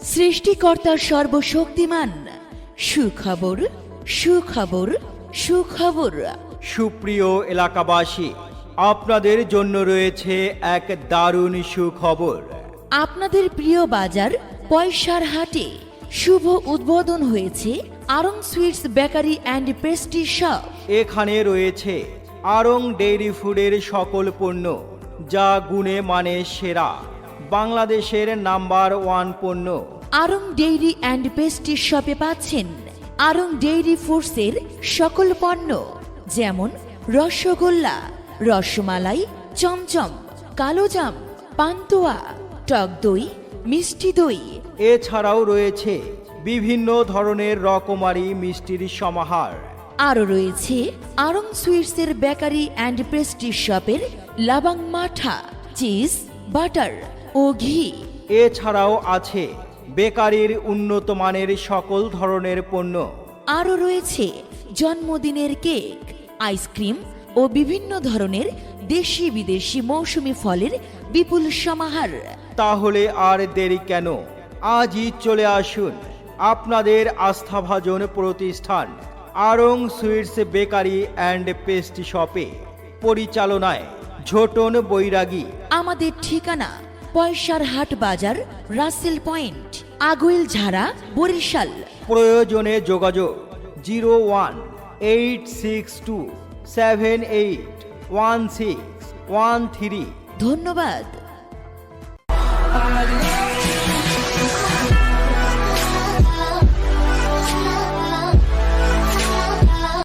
সৃষ্টিকর্তার সর্বশক্তিমান। সুখবর, সুখবর, সুখবর। সুপ্রিয় এলাকাবাসী, আপনাদের জন্য রয়েছে এক দারুণ সুখবর। আপনাদের প্রিয় বাজার পয়সার হাটে শুভ উদ্বোধন হয়েছে Aarong sweets bakery and pastry shop. এখানে রয়েছে আরং ডেইরি ফুডের সকল পণ্য, যা গুণে মানে সেরা, বাংলাদেশের নাম্বার 1 পণ্য। আরং ডেইরি অ্যান্ড পেস্ট্রি শপে পাচ্ছেন আরং ডেইরি ফুডসের সকল পণ্য, যেমন রসগোল্লা, রসমালাই, চমচম, কালোজাম, পান্তুয়া, টক দই, মিষ্টি দই। এছাড়াও রয়েছে বিভিন্ন ধরনের রকমারি মিষ্টির সমাহার। আরও রয়েছে আরং সুইটসের বেকারি অ্যান্ড পেস্ট্রি শপের লাবাং মাঠা, চিজ, বাটার ও ঘি। এছাড়াও আছে বেকারির উন্নত মানের সকল ধরনের পণ্য। আরও রয়েছে জন্মদিনের কেক, আইসক্রিম ও বিভিন্ন ধরনের দেশি বিদেশি মৌসুমি ফলের বিপুল সমাহার। তাহলে আর দেরি কেন, আজই চলে আসুন আপনাদের আস্থাভাজন প্রতিষ্ঠান Aarong sweets bakery and pastry শপে। পরিচালনায় ঝোটন বৈরাগী। আমাদের ঠিকানা পয়সার হাট বাজার, রাসেল পয়েন্ট, আগুইল ঝাড়া, বরিশাল। প্রয়োজনে যোগাযোগ 01-862-781613। ধন্যবাদ।